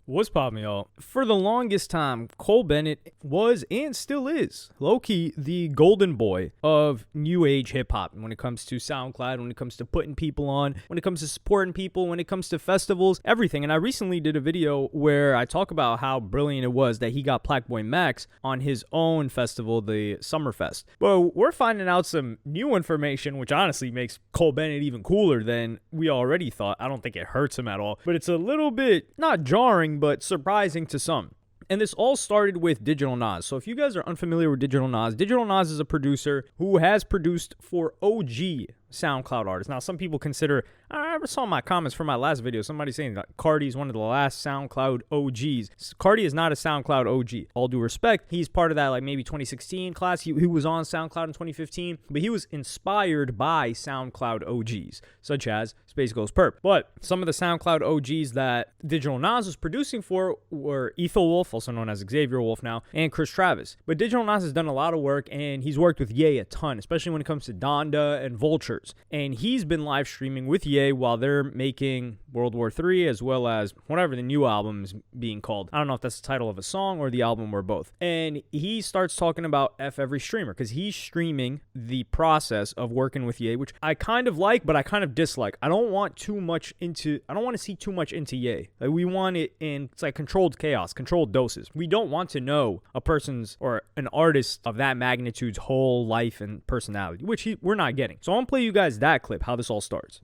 What's poppin', y'all? For the longest time, Cole Bennett was and still is low-key the golden boy of new age hip-hop when it comes to SoundCloud, when it comes to putting people on, when it comes to supporting people, when it comes to festivals, everything. And I recently did a video where I talk about how brilliant it was that he got Plaqueboy Max on his own festival, the Summerfest. But we're finding out some new information, which honestly makes Cole Bennett even cooler than we already thought. I don't think it hurts him at all, but it's a little bit, not jarring, but surprising to some. And this all started with Digital Nas. So if you guys are unfamiliar with Digital Nas is a producer who has produced for OG SoundCloud artists. Now, some people consider, I ever saw my comments from my last video, somebody saying that Cardi is one of the last SoundCloud OGs. Cardi is not a SoundCloud OG. All due respect, he's part of that like maybe 2016 class. He was on SoundCloud in 2015, but he was inspired by SoundCloud OGs, such as Space Ghost Perp. But some of the SoundCloud OGs that Digital Nas was producing for were Ethel Wolf, also known as Xavier Wolf now, and Chris Travis. But Digital Nas has done a lot of work, and he's worked with Ye a ton, especially when it comes to Donda and Vultures. And he's been live streaming with Ye while they're making World War III, as well as whatever the new album is being called. I don't know if that's the title of a song or the album or both. And he starts talking about F every streamer because he's streaming the process of working with Ye, which I kind of like, but I kind of dislike. I don't want to see too much into Ye. Like, we want it in, it's like controlled chaos, controlled doses. We don't want to know a person's or an artist of that magnitude's whole life and personality, which we're not getting. So I'm gonna play you guys that clip, how this all starts.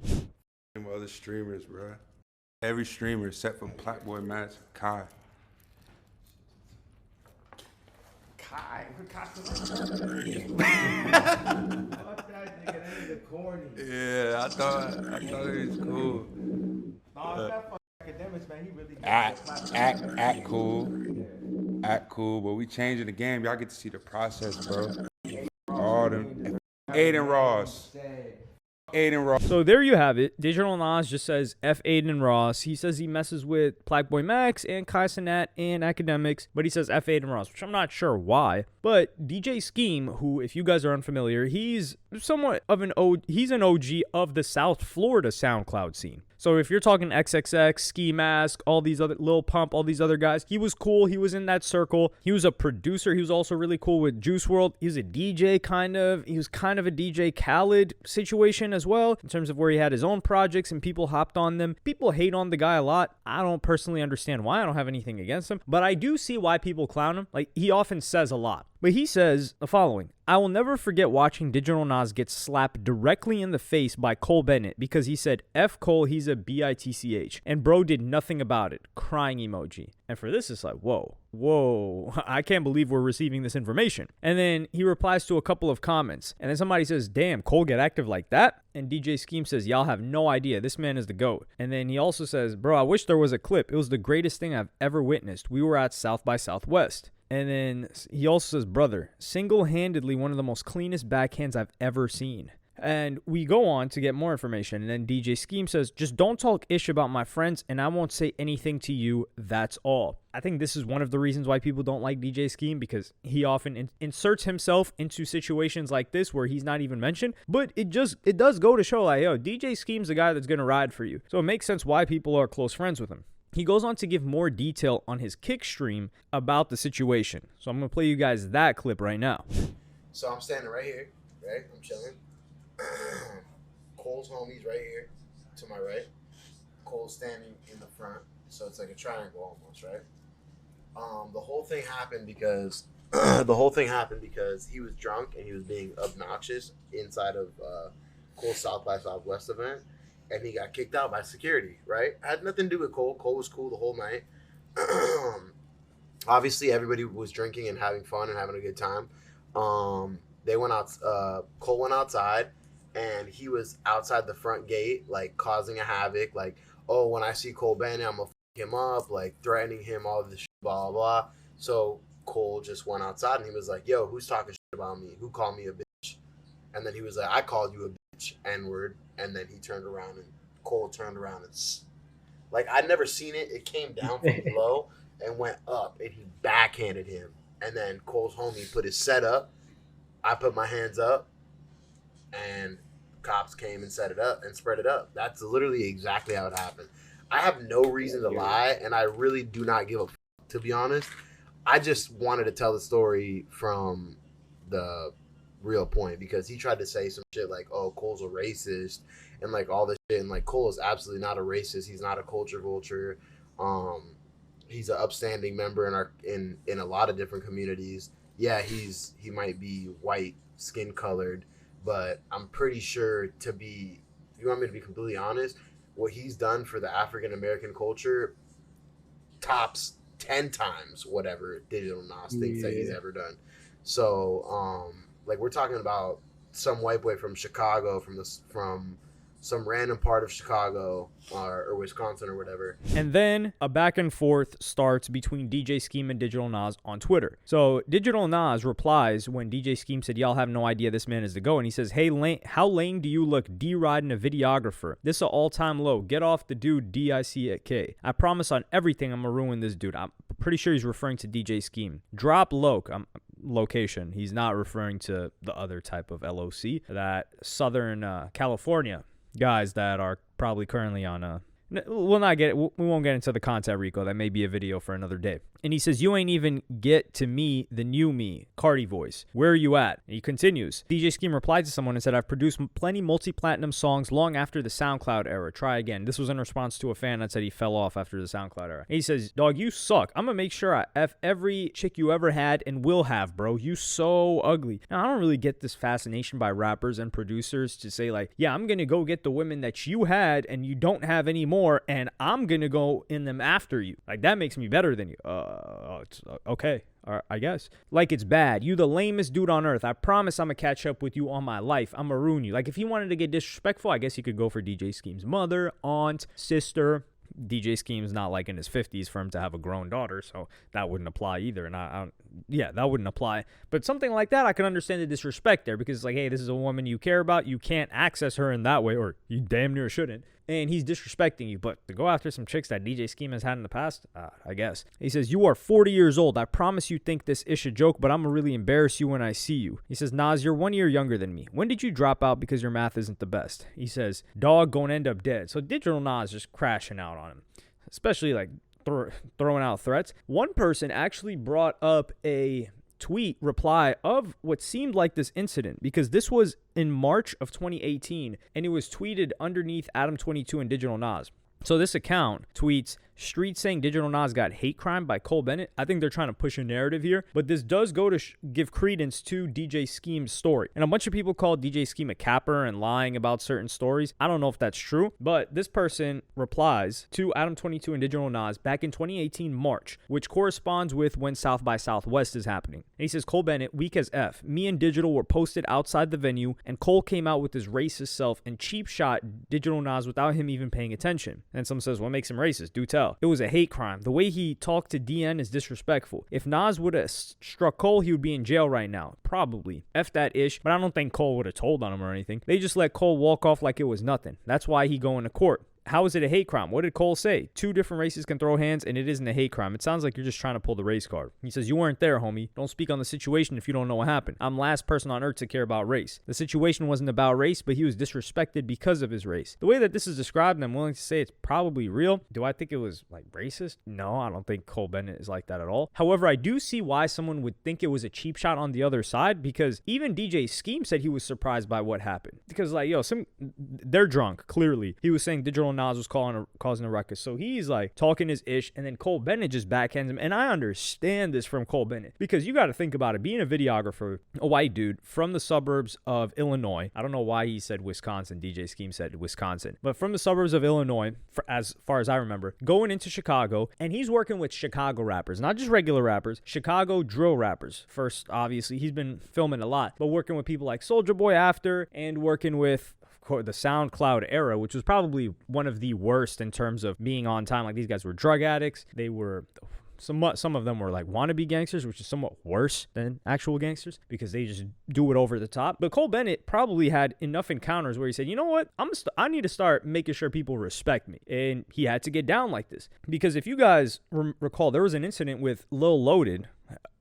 Other streamers, bro. Every streamer except for Plaqueboy Max, Kai. Kai? Fuck that nigga, that nigga corny. Yeah, I thought it was cool. Nah, that fucking academics, man, he really Act cool. Act cool, but we changing the game. Y'all get to see the process, bro. All them. Aiden Ross. So there you have it. Digital Nas just says F Aiden Ross. He says he messes with Plaqueboy Max and Kai Cenat and academics, but he says F Aiden Ross, which I'm not sure why. But DJ Scheme, who, if you guys are unfamiliar, he's somewhat of an OG of the South Florida SoundCloud scene. So if you're talking XXX, Ski Mask, all these other, Lil Pump, all these other guys, he was cool. He was in that circle. He was a producer. He was also really cool with Juice WRLD. He was a DJ kind of. He was kind of a DJ Khaled situation as well, in terms of where he had his own projects and people hopped on them. People hate on the guy a lot. I don't personally understand why. I don't have anything against him, but I do see why people clown him. Like, he often says a lot. But he says the following: I will never forget watching Digital Nas get slapped directly in the face by Cole Bennett because he said, F Cole, he's a bitch. And bro did nothing about it. Crying emoji. And for this, it's like, whoa, I can't believe we're receiving this information. And then he replies to a couple of comments. And then somebody says, damn, Cole get active like that? And DJ Scheme says, y'all have no idea. This man is the GOAT. And then he also says, bro, I wish there was a clip. It was the greatest thing I've ever witnessed. We were at South by Southwest. And then he also says, brother, single-handedly one of the most cleanest backhands I've ever seen. And we go on to get more information. And then DJ Scheme says, just don't talk ish about my friends and I won't say anything to you. That's all. I think this is one of the reasons why people don't like DJ Scheme, because he often inserts himself into situations like this where he's not even mentioned. But it does go to show, like, yo, DJ Scheme's the guy that's going to ride for you. So it makes sense why people are close friends with him. He goes on to give more detail on his kick stream about the situation. So I'm going to play you guys that clip right now. So I'm standing right here, right? I'm chilling. Cole's homie's right here to my right. Cole's standing in the front. So it's like a triangle almost, right? The whole thing happened because he was drunk and he was being obnoxious inside of Cole's South by Southwest event. And he got kicked out by security, right? Had nothing to do with Cole. Cole was cool the whole night. Obviously, everybody was drinking and having fun and having a good time. They went out. Cole went outside, and he was outside the front gate, like causing a havoc. Like, oh, when I see Cole Bennett, I'm gonna f him up, like threatening him, all this shit, blah blah blah. So Cole just went outside and he was like, "Yo, who's talking shit about me? Who called me a bitch?" And then he was like, "I called you a bitch, N-word." And then he turned around and Cole turned around and, like, I'd never seen it. It came down from below and went up, and he backhanded him. And then Cole's homie put his set up. I put my hands up, and cops came and set it up and spread it up. That's literally exactly how it happened. I have no reason to lie, and I really do not give a f- to be honest. I just wanted to tell the story from the real point because he tried to say some shit like, "Oh, Cole's a racist," and like all this shit, and like Cole is absolutely not a racist. He's not a culture vulture. He's an upstanding member in a lot of different communities. Yeah, he might be white skin colored, but I'm pretty sure to be. If you want me to be completely honest, what he's done for the African American culture tops 10 times whatever Digital Nas thinks that he's ever done. So, like we're talking about some white boy from Chicago, from some random part of Chicago or Wisconsin or whatever. And then a back and forth starts between DJ Scheme and Digital Nas on Twitter. So Digital Nas replies when DJ Scheme said, "Y'all have no idea this man is the GOAT." And he says, "Hey, how lame do you look D-riding a videographer? This is an all-time low. Get off the dude DICK. I promise on everything I'm going to ruin this dude." I'm pretty sure he's referring to DJ Scheme. Drop location. He's not referring to the other type of LOC, that Southern California guys that are probably currently on we won't get into the content, Rico. That may be a video for another day. And he says, "You ain't even get to me, the new me, Cardi voice. Where are you at?" And he continues. DJ Scheme replied to someone and said, "I've produced plenty multi-platinum songs long after the SoundCloud era. Try again." This was in response to a fan that said he fell off after the SoundCloud era. And he says, "Dog, you suck. I'm going to make sure I F every chick you ever had and will have, bro. You so ugly." Now, I don't really get this fascination by rappers and producers to say like, "Yeah, I'm going to go get the women that you had and you don't have anymore, and I'm going to go in them after you." Like, that makes me better than you. Okay, I guess. Like, it's bad. You the lamest dude on earth. I promise I'm gonna catch up with you on my life. I'm gonna ruin you. Like, if he wanted to get disrespectful, I guess he could go for DJ Scheme's mother, aunt, sister. DJ Scheme's not like in his 50s for him to have a grown daughter, so that wouldn't apply either. And that wouldn't apply. But something like that, I can understand the disrespect there because it's like, hey, this is a woman you care about. You can't access her in that way, or you damn near shouldn't. And he's disrespecting you. But to go after some chicks that DJ Scheme has had in the past, I guess. He says, "You are 40 years old. I promise you think this ish a joke, but I'm going to really embarrass you when I see you." He says, "Nas, you're 1 year younger than me. When did you drop out because your math isn't the best?" He says, "Dog gonna end up dead." So Digital Nas just crashing out on him, especially like throwing out threats. One person actually brought up a tweet reply of what seemed like this incident because this was in March of 2018 and it was tweeted underneath Adam 22 and Digital Nas. So this account tweets, "Street saying Digital Nas got hate crime by Cole Bennett." I think they're trying to push a narrative here, but this does go to give credence to DJ Scheme's story. And a bunch of people call DJ Scheme a capper and lying about certain stories. I don't know if that's true, but this person replies to Adam 22 and Digital Nas back in 2018 March, which corresponds with when South by Southwest is happening. And he says, "Cole Bennett, weak as F. Me and Digital were posted outside the venue, and Cole came out with his racist self and cheap shot Digital Nas without him even paying attention." And someone says, "What makes him racist? Do tell." It was a hate crime. The way he talked to DN is disrespectful. If Nas would have struck Cole, he would be in jail right now. Probably. F that ish, but I don't think Cole would have told on him or anything. They just let Cole walk off like it was nothing. That's why he going to court. How is it a hate crime? What did Cole say? Two different races can throw hands and it isn't a hate crime. It sounds like you're just trying to pull the race card. He says, "You weren't there, homie. Don't speak on the situation if you don't know what happened. I'm the last person on earth to care about race. The situation wasn't about race, but he was disrespected because of his race." The way that this is described, and I'm willing to say it's probably real. Do I think it was like racist? No, I don't think Cole Bennett is like that at all. However, I do see why someone would think it was a cheap shot on the other side because even DJ Scheme said he was surprised by what happened. Because like, they're drunk, clearly. He was saying Digital Nas was causing a ruckus. So he's like talking his ish, and then Cole Bennett just backhands him. And I understand this from Cole Bennett because you got to think about it. Being a videographer, a white dude from the suburbs of Illinois. I don't know why he said Wisconsin. DJ Scheme said Wisconsin. But from the suburbs of Illinois, as far as I remember, going into Chicago, and he's working with Chicago rappers, not just regular rappers, Chicago drill rappers. First, obviously, he's been filming a lot, but working with people like Soulja Boy after, and working with the SoundCloud era, which was probably one of the worst in terms of being on time. Like, these guys were drug addicts. They were some of them were like wannabe gangsters, which is somewhat worse than actual gangsters because they just do it over the top. But Cole Bennett probably had enough encounters where he said, "You know what? I need to start making sure people respect me." And he had to get down like this because if you guys recall, there was an incident with Lil Loaded.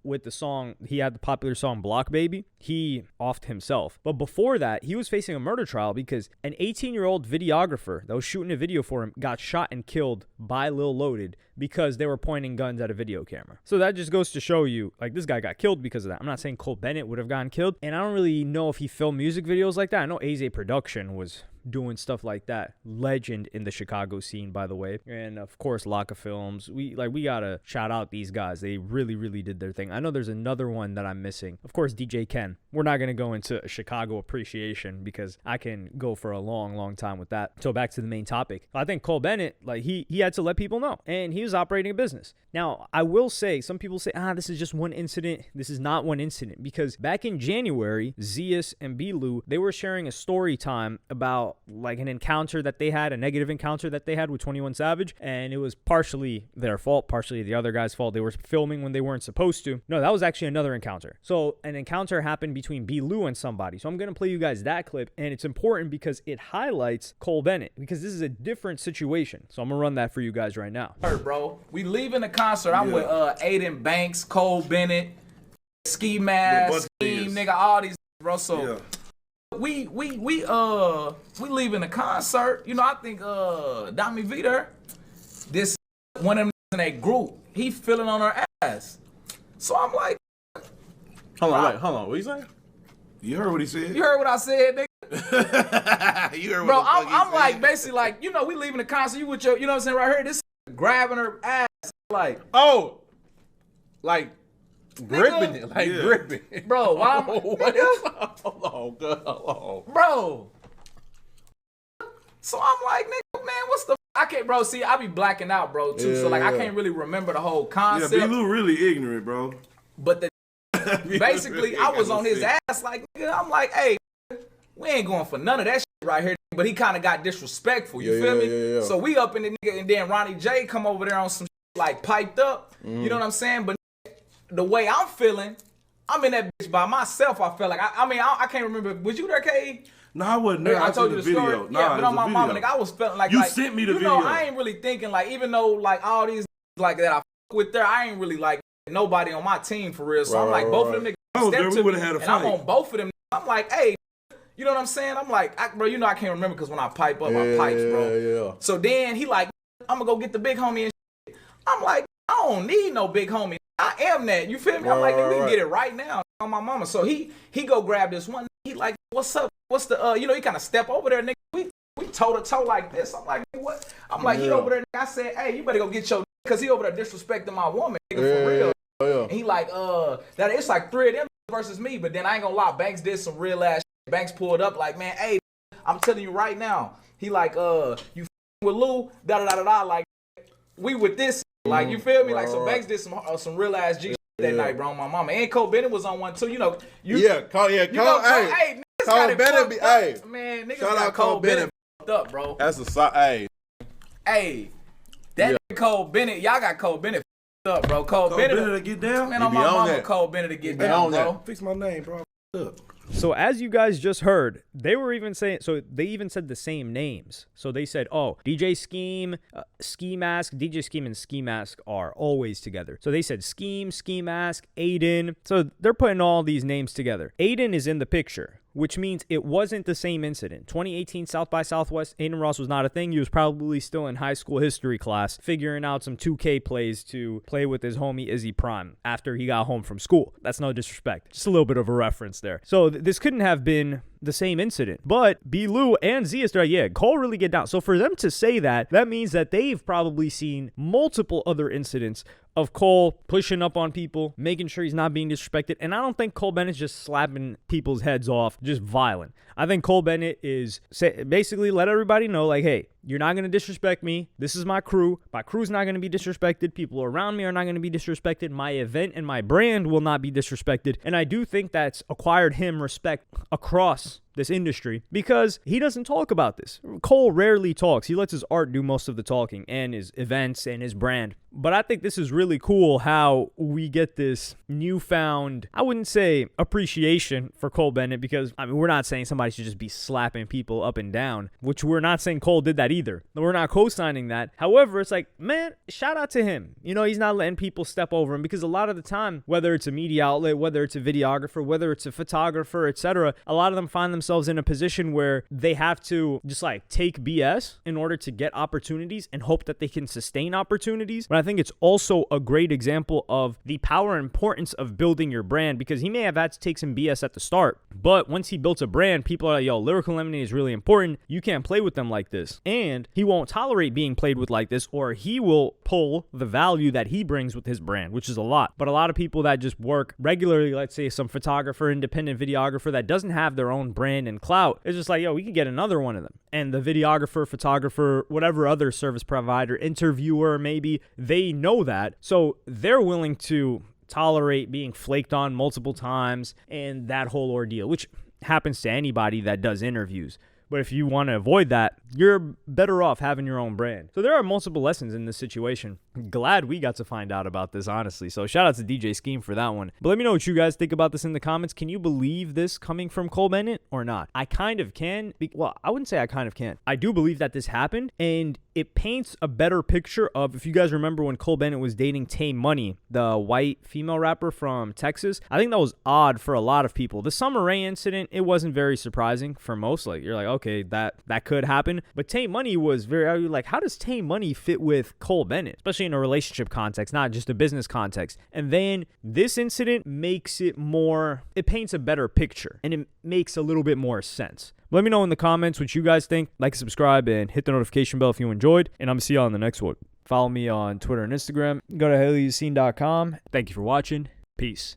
with the song, he had the popular song Block Baby. He offed himself. But before that, he was facing a murder trial because an 18-year-old videographer that was shooting a video for him got shot and killed by Lil Loaded because they were pointing guns at a video camera. So that just goes to show you, like, this guy got killed because of that. I'm not saying Cole Bennett would have gotten killed, and I don't really know if he filmed music videos like that. I know AZ Production was doing stuff like that. Legend in the Chicago scene, by the way. And of course, Laka Films. We gotta shout out these guys. They really, really did their thing. I know there's another one that I'm missing. Of course, DJ Ken. We're not gonna go into Chicago appreciation because I can go for a long, long time with that. So back to the main topic. I think Cole Bennett, like, he had to let people know, and he was operating a business. Now, I will say, some people say, this is just one incident. This is not one incident, because back in January, Zeus and B-Lou, they were sharing a story time about like an encounter that they had, a negative encounter that they had with 21 Savage, and it was partially their fault, partially the other guy's fault. They were filming when they weren't supposed to. No, that was actually another encounter. So an encounter happened between B-Lou and somebody. So I'm going to play you guys that clip, and it's important because it highlights Cole Bennett, because this is a different situation. So I'm going to run that for you guys right now. Bro, we leaving the concert. I'm with Aiden Banks, Cole Bennett, Ski Mask, Scheme, nigga, all these, bro. So we leaving the concert. You know, I think Dami Viter, this one of them in that group, he feeling on her ass. So I'm like, hold on, what you saying? You heard what he said? You heard what I said, nigga? You heard what bro, the fuck I'm he like, said? basically like, you know, we leaving the concert, you with your, you know what I'm saying, right here, this grabbing her ass, like, like gripping it, like gripping it. Bro, why I'm, Hold on. Bro. So I'm like, nigga, man, what's the I can't, bro, see, I be blacking out, bro, too. So like I can't really remember the whole concept. Yeah, B-Lou really ignorant, bro. But the basically, I was on his ass like, nigga, I'm like, hey, we ain't going for none of that shit right here. But he kind of got disrespectful, you feel me? Yeah. So we up in the nigga, and then Ronnie J come over there on some shit, like piped up. You know what I'm saying? But the way I'm feeling, I'm in that bitch by myself. I felt like, I can't remember. Was you there, K? No, I wasn't there. I told you the video. story. Yeah, but on my mama, nigga, I was feeling like you sent me the video. You know, I ain't really thinking like, even though like all these like that I fuck with there, I ain't really like nobody on my team for real. So I'm like, both of them niggas step to me, and I'm on both of them. I'm like, hey, you know what I'm saying? I'm like, bro, you know I can't remember because when I pipe up, I pipes, bro. Yeah. So then he like, I'm gonna go get the big homie and shit. I'm like, I don't need no big homie. I am that. You feel me? I'm like, we can get it right now on my mama. So he go grab this one. He like, what's up? What's the you know, he kind of step over there, nigga. We toe to toe like this. I'm like, what? I'm like, he over there. Nigga. I said, hey, you better go get your, because he over there disrespecting my woman, nigga, for real. And he like, that it's like 3 of them versus me. But then I ain't gonna lie, Banks did some real ass shit. Banks pulled up like, man, hey, I'm telling you right now. He like, you with Lou, da-da-da-da-da, like, we with this, like, you feel me? Like, so Banks did some real ass G shit that night, bro, my mama. And Cole Bennett was on one too, you know. Cole, hey, Cole Bennett be, hey. Man, niggas Shout got out Cole Cole Bennett up, bro. That's a hey. Hey, that nigga Cole Bennett, y'all got Cole Bennett up, bro. Cole Bennett to get down? Man, on my mama, Cole Bennett to get down, bro. Fix my name, bro. Up. So as you guys just heard, they were even saying, so they even said the same names. So they said, oh, DJ Scheme, Ski Mask, DJ Scheme and Ski Mask are always together. So they said Scheme, Ski Mask, Aiden. So they're putting all these names together. Aiden is in the picture, which means it wasn't the same incident. 2018 South by Southwest, Aiden Ross was not a thing. He was probably still in high school history class, figuring out some 2K plays to play with his homie Izzy Prime after he got home from school. That's no disrespect. Just a little bit of a reference there. So this couldn't have been the same incident. But B-Lou and Zeus, Cole really get down. So for them to say that, that means that they've probably seen multiple other incidents of Cole pushing up on people, making sure he's not being disrespected. And I don't think Cole Bennett's just slapping people's heads off, just violent. I think Cole Bennett is basically let everybody know, like, hey, you're not going to disrespect me. This is my crew. My crew's not going to be disrespected. People around me are not going to be disrespected. My event and my brand will not be disrespected. And I do think that's acquired him respect across this industry because he doesn't talk about this. Cole rarely talks. He lets his art do most of the talking and his events and his brand. But I think this is really cool how we get this newfound, I wouldn't say appreciation for Cole Bennett, because I mean, we're not saying somebody should just be slapping people up and down, which we're not saying Cole did that that either. We're not co-signing that. However, it's like, man, shout out to him. You know, he's not letting people step over him, because a lot of the time, whether it's a media outlet, whether it's a videographer, whether it's a photographer, etc., a lot of them find themselves in a position where they have to just like take BS in order to get opportunities and hope that they can sustain opportunities. But I think it's also a great example of the power and importance of building your brand, because he may have had to take some BS at the start, but once he built a brand, people are like, yo, Lyrical Lemonade is really important. You can't play with them like this. And he won't tolerate being played with like this, or he will pull the value that he brings with his brand, which is a lot. But a lot of people that just work regularly, let's say some photographer, independent videographer that doesn't have their own brand and clout, it's just like, yo, we could get another one of them. And the videographer, photographer, whatever other service provider, interviewer, maybe, they know that. So they're willing to tolerate being flaked on multiple times and that whole ordeal, which happens to anybody that does interviews. But if you want to avoid that, you're better off having your own brand. So there are multiple lessons in this situation. Glad we got to find out about this, honestly. So shout out to DJ Scheme for that one. But let me know what you guys think about this in the comments. Can you believe this coming from Cole Bennett or not? I kind of can. Well, I wouldn't say I kind of can. I do believe that this happened, and it paints a better picture of, if you guys remember when Cole Bennett was dating Tay Money, the white female rapper from Texas. I think that was odd for a lot of people. The Summer Rae incident, it wasn't very surprising for most. Like, you're like, okay, that could happen. But Tay Money was very, like, how does Tay Money fit with Cole Bennett? Especially in a relationship context, not just a business context. And then this incident makes it more, it paints a better picture, and it makes a little bit more sense. Let me know in the comments what you guys think. Like, subscribe, and hit the notification bell if you enjoyed. And I'm going to see you on the next one. Follow me on Twitter and Instagram. Go to helloyassine.com. Thank you for watching. Peace.